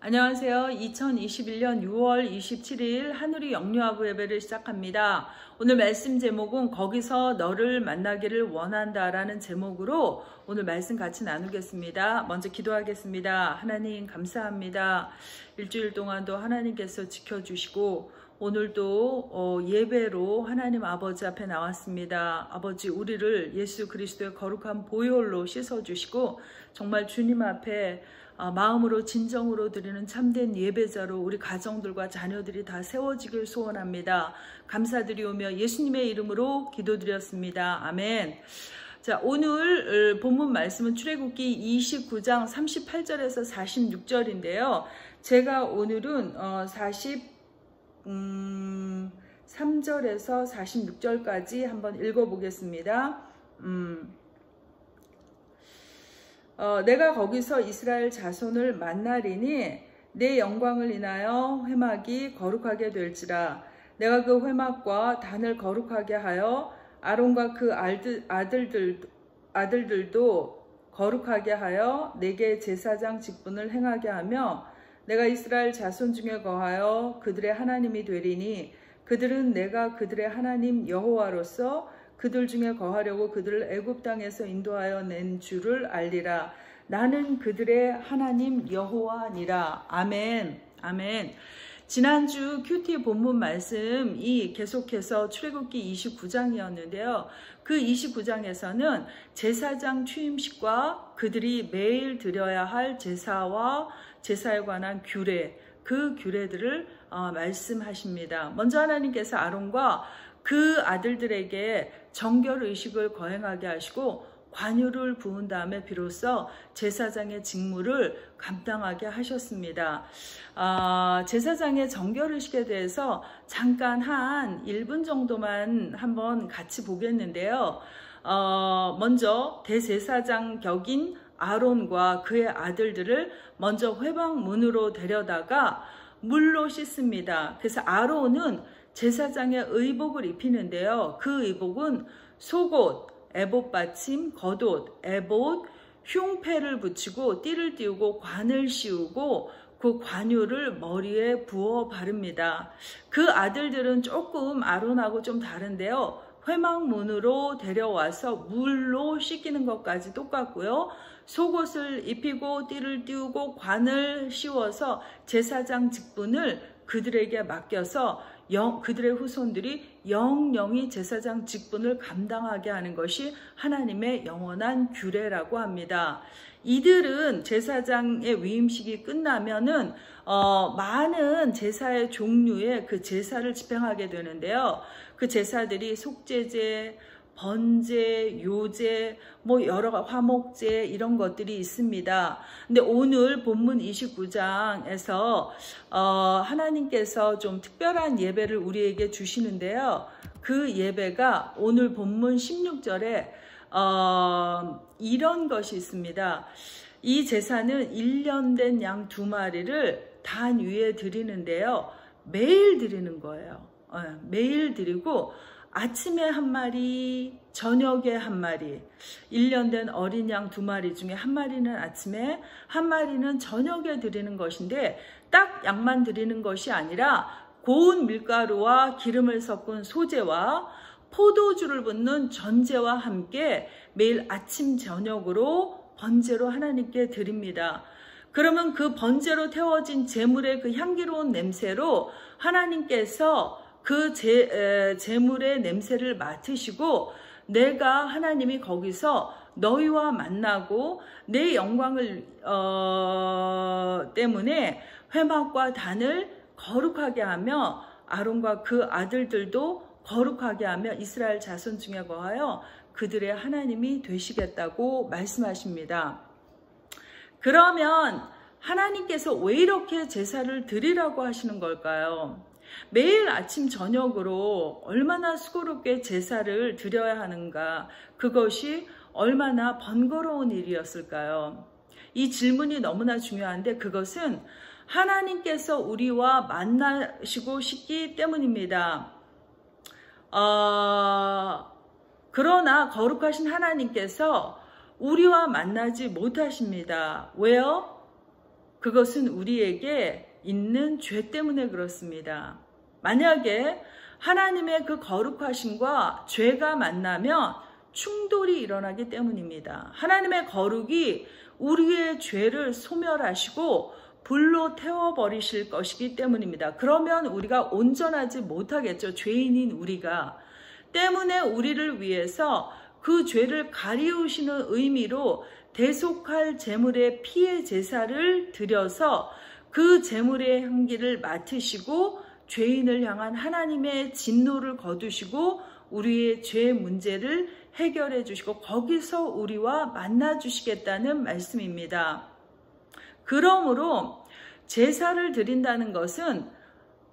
안녕하세요. 2021년 6월 27일 한우리 영유아부 예배를 시작합니다. 오늘 말씀 제목은 거기서 너를 만나기를 원한다라는 제목으로 오늘 말씀 같이 나누겠습니다. 먼저 기도하겠습니다. 하나님 감사합니다. 일주일 동안도 하나님께서 지켜주시고 오늘도 예배로 하나님 아버지 앞에 나왔습니다. 아버지, 우리를 예수 그리스도의 거룩한 보혈로 씻어주시고 정말 주님 앞에 마음으로 진정으로 드리는 참된 예배자로 우리 가정들과 자녀들이 다 세워지길 소원합니다. 감사드리오며 예수님의 이름으로 기도드렸습니다. 아멘. 자, 오늘 본문 말씀은 출애굽기 29장 38절에서 46절인데요. 제가 오늘은 43절에서 46절까지 한번 읽어보겠습니다. 내가 거기서 이스라엘 자손을 만나리니 내 영광을 인하여 회막이 거룩하게 될지라. 내가 그 회막과 단을 거룩하게 하여 아론과 그 아들들도 거룩하게 하여 내게 제사장 직분을 행하게 하며 내가 이스라엘 자손 중에 거하여 그들의 하나님이 되리니 그들은 내가 그들의 하나님 여호와로서 그들 중에 거하려고 그들을 애굽 땅에서 인도하여 낸 줄을 알리라. 나는 그들의 하나님 여호와니라. 아멘. 아멘. 지난주 큐티 본문 말씀이 계속해서 출애굽기 29장이었는데요. 그 29장에서는 제사장 취임식과 그들이 매일 드려야 할 제사와 제사에 관한 규례, 그 규례들을 말씀하십니다. 먼저 하나님께서 아론과 그 아들들에게 정결의식을 거행하게 하시고 관유를 부은 다음에 비로소 제사장의 직무를 감당하게 하셨습니다. 제사장의 정결의식에 대해서 잠깐 한 1분 정도만 한번 같이 보겠는데요. 먼저 대제사장 격인 아론과 그의 아들들을 먼저 회막문으로 데려다가 물로 씻습니다. 그래서 아론은 제사장의 의복을 입히는데요. 그 의복은 속옷, 에봇 받침, 겉옷, 에봇, 흉패를 붙이고 띠를 띄우고 관을 씌우고 그 관유를 머리에 부어 바릅니다. 그 아들들은 조금 아론하고 좀 다른데요. 회막문으로 데려와서 물로 씻기는 것까지 똑같고요. 속옷을 입히고 띠를 띄우고 관을 씌워서 제사장 직분을 그들에게 맡겨서 그들의 후손들이 영영이 제사장 직분을 감당하게 하는 것이 하나님의 영원한 규례라고 합니다. 이들은 제사장의 위임식이 끝나면은 많은 제사의 종류의 그 제사를 집행하게 되는데요. 그 제사들이 속죄제, 번제, 요제, 여러 화목제 이런 것들이 있습니다. 근데 오늘 본문 29장에서 하나님께서 좀 특별한 예배를 우리에게 주시는데요. 그 예배가 오늘 본문 16절에 이런 것이 있습니다. 이 제사는 1년 된 양 2마리를 단 위에 드리는데요. 매일 드리는 거예요. 매일 드리고 아침에 1마리, 저녁에 1마리, 1년 된 어린 양 2마리 중에 1마리는 아침에, 1마리는 저녁에 드리는 것인데 딱 양만 드리는 것이 아니라 고운 밀가루와 기름을 섞은 소제와 포도주를 붓는 전제와 함께 매일 아침 저녁으로 번제로 하나님께 드립니다. 그러면 그 번제로 태워진 제물의 그 향기로운 냄새로 하나님께서 그 제물의 냄새를 맡으시고 내가 하나님이 거기서 너희와 만나고 내 영광을 때문에 회막과 단을 거룩하게 하며 아론과 그 아들들도 거룩하게 하며 이스라엘 자손 중에 거하여 그들의 하나님이 되시겠다고 말씀하십니다. 그러면 하나님께서 왜 이렇게 제사를 드리라고 하시는 걸까요? 매일 아침 저녁으로 얼마나 수고롭게 제사를 드려야 하는가, 그것이 얼마나 번거로운 일이었을까요? 이 질문이 너무나 중요한데 그것은 하나님께서 우리와 만나시고 싶기 때문입니다. 그러나 거룩하신 하나님께서 우리와 만나지 못하십니다. 왜요? 그것은 우리에게 있는 죄 때문에 그렇습니다. 만약에 하나님의 그 거룩하심과 죄가 만나면 충돌이 일어나기 때문입니다. 하나님의 거룩이 우리의 죄를 소멸하시고 불로 태워버리실 것이기 때문입니다. 그러면 우리가 온전하지 못하겠죠. 죄인인 우리가. 때문에 우리를 위해서 그 죄를 가리우시는 의미로 대속할 제물의 피의 제사를 드려서 그 제물의 향기를 맡으시고 죄인을 향한 하나님의 진노를 거두시고 우리의 죄 문제를 해결해 주시고 거기서 우리와 만나 주시겠다는 말씀입니다. 그러므로 제사를 드린다는 것은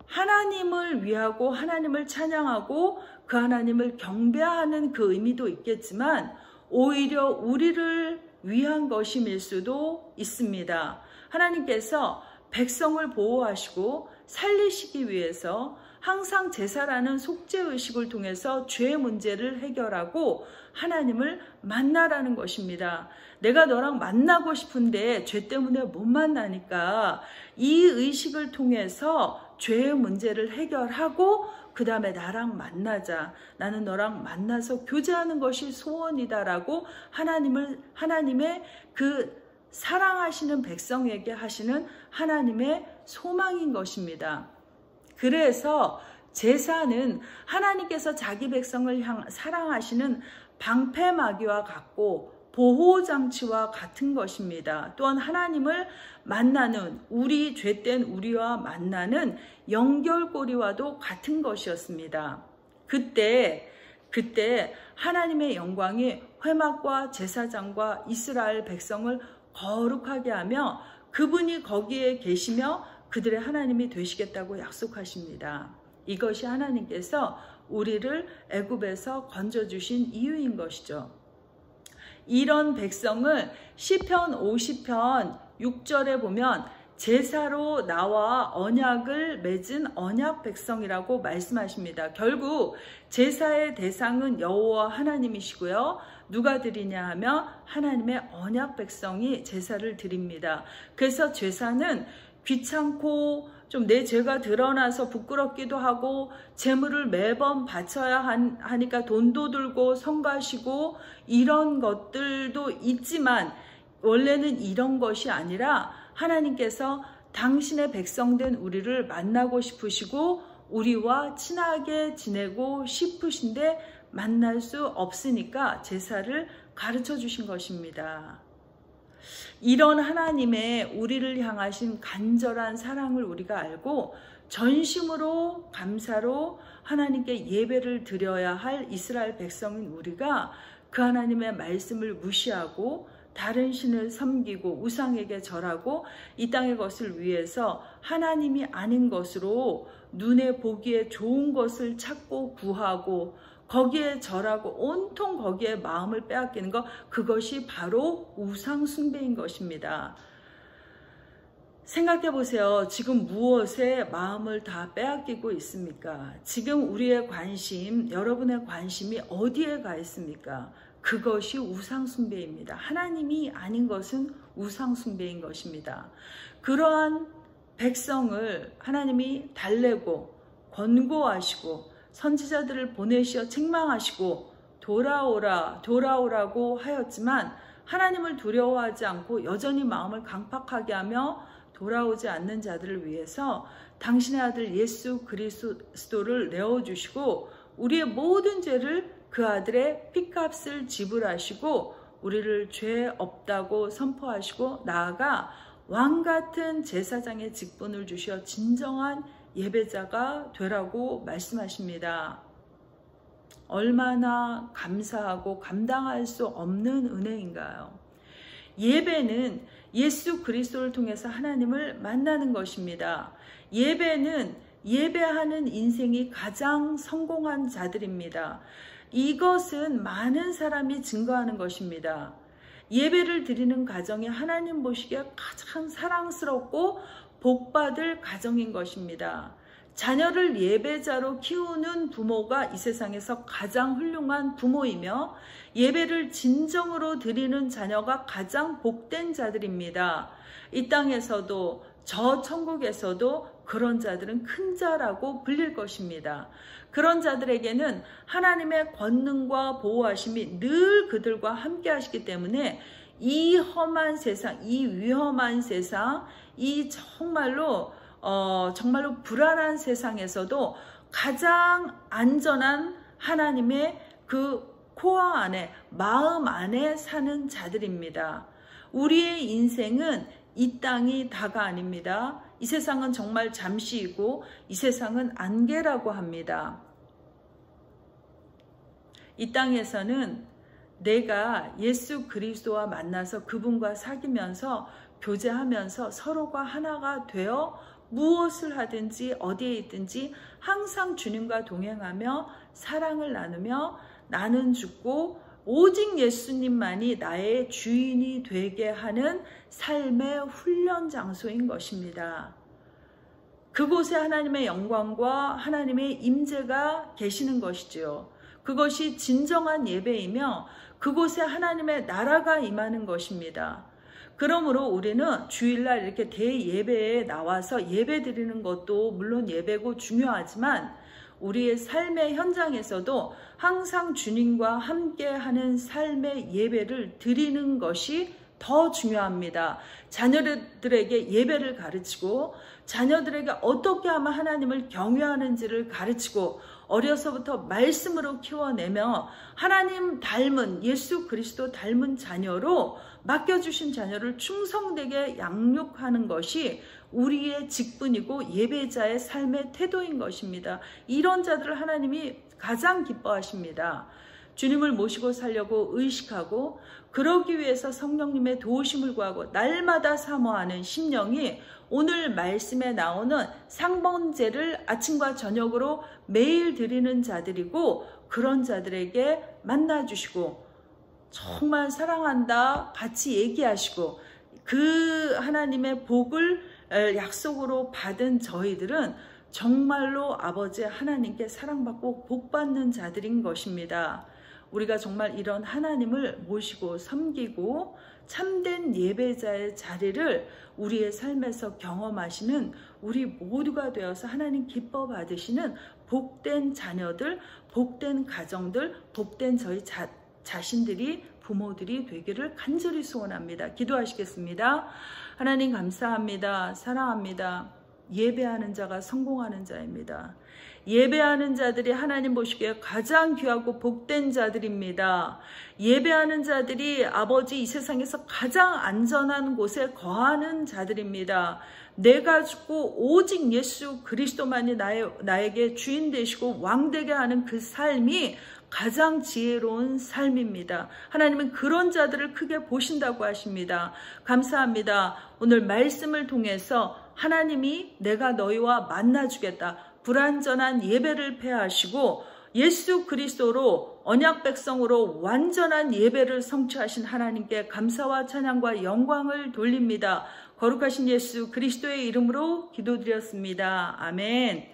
하나님을 위하고 하나님을 찬양하고 그 하나님을 경배하는 그 의미도 있겠지만 오히려 우리를 위한 것임일 수도 있습니다. 하나님께서 백성을 보호하시고 살리시기 위해서 항상 제사라는 속죄의식을 통해서 죄 문제를 해결하고 하나님을 만나라는 것입니다. 내가 너랑 만나고 싶은데 죄 때문에 못 만나니까 이 의식을 통해서 죄의 문제를 해결하고 그 다음에 나랑 만나자. 나는 너랑 만나서 교제하는 것이 소원이다라고 하나님의 그 사랑하시는 백성에게 하시는 하나님의 소망인 것입니다. 그래서 제사는 하나님께서 자기 백성을 사랑하시는 방패막이와 같고 보호장치와 같은 것입니다. 또한 하나님을 만나는 우리 죄된 우리와 만나는 연결고리와도 같은 것이었습니다. 그때 하나님의 영광이 회막과 제사장과 이스라엘 백성을 거룩하게 하며 그분이 거기에 계시며 그들의 하나님이 되시겠다고 약속하십니다. 이것이 하나님께서 우리를 애굽에서 건져주신 이유인 것이죠. 이런 백성을 시편 50편 6절에 보면 제사로 나와 언약을 맺은 언약 백성이라고 말씀하십니다. 결국 제사의 대상은 여호와 하나님이시고요. 누가 드리냐 하면 하나님의 언약 백성이 제사를 드립니다. 그래서 제사는 귀찮고 좀 내 죄가 드러나서 부끄럽기도 하고 제물을 매번 바쳐야 하니까 돈도 들고 성가시고 이런 것들도 있지만 원래는 이런 것이 아니라 하나님께서 당신의 백성된 우리를 만나고 싶으시고 우리와 친하게 지내고 싶으신데 만날 수 없으니까 제사를 가르쳐 주신 것입니다. 이런 하나님의 우리를 향하신 간절한 사랑을 우리가 알고 전심으로 감사로 하나님께 예배를 드려야 할 이스라엘 백성인 우리가 그 하나님의 말씀을 무시하고 다른 신을 섬기고 우상에게 절하고 이 땅의 것을 위해서 하나님이 아닌 것으로 눈에 보기에 좋은 것을 찾고 구하고 거기에 절하고 온통 거기에 마음을 빼앗기는 것, 그것이 바로 우상 숭배인 것입니다. 생각해 보세요. 지금 무엇에 마음을 다 빼앗기고 있습니까? 지금 우리의 관심, 여러분의 관심이 어디에 가 있습니까? 그것이 우상 숭배입니다. 하나님이 아닌 것은 우상 숭배인 것입니다. 그러한 백성을 하나님이 달래고 권고하시고 선지자들을 보내시어 책망하시고 돌아오라고 하였지만 하나님을 두려워하지 않고 여전히 마음을 강팍하게 하며 돌아오지 않는 자들을 위해서 당신의 아들 예수 그리스도를 내어주시고 우리의 모든 죄를 그 아들의 피값을 지불하시고 우리를 죄 없다고 선포하시고 나아가 왕같은 제사장의 직분을 주셔 진정한 예배자가 되라고 말씀하십니다. 얼마나 감사하고 감당할 수 없는 은혜인가요? 예배는 예수 그리스도를 통해서 하나님을 만나는 것입니다. 예배는 예배하는 인생이 가장 성공한 자들입니다. 이것은 많은 사람이 증거하는 것입니다. 예배를 드리는 가정이 하나님 보시기에 가장 사랑스럽고 복받을 가정인 것입니다. 자녀를 예배자로 키우는 부모가 이 세상에서 가장 훌륭한 부모이며 예배를 진정으로 드리는 자녀가 가장 복된 자들입니다. 이 땅에서도 저 천국에서도 그런 자들은 큰 자라고 불릴 것입니다. 그런 자들에게는 하나님의 권능과 보호하심이 늘 그들과 함께 하시기 때문에 이 험한 세상, 이 위험한 세상, 이 정말로 불안한 세상에서도 가장 안전한 하나님의 그 코어 안에, 마음 안에 사는 자들입니다. 우리의 인생은 이 땅이 다가 아닙니다. 이 세상은 정말 잠시이고 이 세상은 안개라고 합니다. 이 땅에서는 내가 예수 그리스도와 만나서 그분과 사귀면서 교제하면서 서로가 하나가 되어 무엇을 하든지 어디에 있든지 항상 주님과 동행하며 사랑을 나누며 나는 죽고 오직 예수님만이 나의 주인이 되게 하는 삶의 훈련 장소인 것입니다. 그곳에 하나님의 영광과 하나님의 임재가 계시는 것이죠. 그것이 진정한 예배이며 그곳에 하나님의 나라가 임하는 것입니다. 그러므로 우리는 주일날 이렇게 대예배에 나와서 예배 드리는 것도 물론 예배고 중요하지만 우리의 삶의 현장에서도 항상 주님과 함께하는 삶의 예배를 드리는 것이 더 중요합니다. 자녀들에게 예배를 가르치고 자녀들에게 어떻게 하면 하나님을 경외하는지를 가르치고 어려서부터 말씀으로 키워내며 하나님 닮은 예수 그리스도 닮은 자녀로 맡겨주신 자녀를 충성되게 양육하는 것이 우리의 직분이고 예배자의 삶의 태도인 것입니다. 이런 자들을 하나님이 가장 기뻐하십니다. 주님을 모시고 살려고 의식하고 그러기 위해서 성령님의 도우심을 구하고 날마다 사모하는 심령이 오늘 말씀에 나오는 상번제를 아침과 저녁으로 매일 드리는 자들이고 그런 자들에게 만나주시고 정말 사랑한다 같이 얘기하시고 그 하나님의 복을 약속으로 받은 저희들은 정말로 아버지 하나님께 사랑받고 복받는 자들인 것입니다. 우리가 정말 이런 하나님을 모시고 섬기고 참된 예배자의 자리를 우리의 삶에서 경험하시는 우리 모두가 되어서 하나님 기뻐 받으시는 복된 자녀들, 복된 가정들, 복된 저희 자신들이 부모들이 되기를 간절히 소원합니다. 기도하시겠습니다. 하나님 감사합니다. 사랑합니다. 예배하는 자가 성공하는 자입니다. 예배하는 자들이 하나님 보시기에 가장 귀하고 복된 자들입니다. 예배하는 자들이 아버지 이 세상에서 가장 안전한 곳에 거하는 자들입니다. 내가 죽고 오직 예수 그리스도만이 나에게 주인 되시고 왕 되게 하는 그 삶이 가장 지혜로운 삶입니다. 하나님은 그런 자들을 크게 보신다고 하십니다. 감사합니다. 오늘 말씀을 통해서 하나님이 내가 너희와 만나주겠다. 불완전한 예배를 폐하시고 예수 그리스도로 언약 백성으로 완전한 예배를 성취하신 하나님께 감사와 찬양과 영광을 돌립니다. 거룩하신 예수 그리스도의 이름으로 기도드렸습니다. 아멘.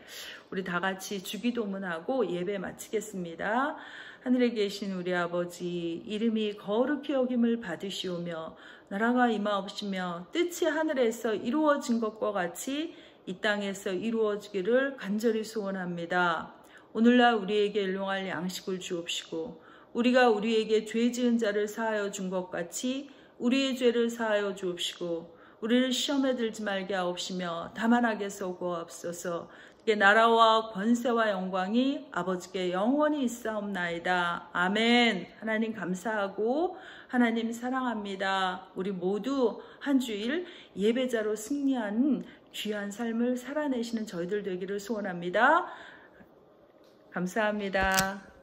우리 다 같이 주기도문하고 예배 마치겠습니다. 하늘에 계신 우리 아버지, 이름이 거룩히 여김을 받으시오며 나라가 임하옵시며 뜻이 하늘에서 이루어진 것과 같이 이 땅에서 이루어지기를 간절히 소원합니다. 오늘날 우리에게 일용할 양식을 주옵시고 우리가 우리에게 죄 지은 자를 사하여 준 것 같이 우리의 죄를 사하여 주옵시고 우리를 시험에 들지 말게 하옵시며 다만 악에서 구하옵소서. 나라와 권세와 영광이 아버지께 영원히 있사옵나이다. 아멘. 하나님 감사하고 하나님 사랑합니다. 우리 모두 한 주일 예배자로 승리하는 귀한 삶을 살아내시는 저희들 되기를 소원합니다. 감사합니다.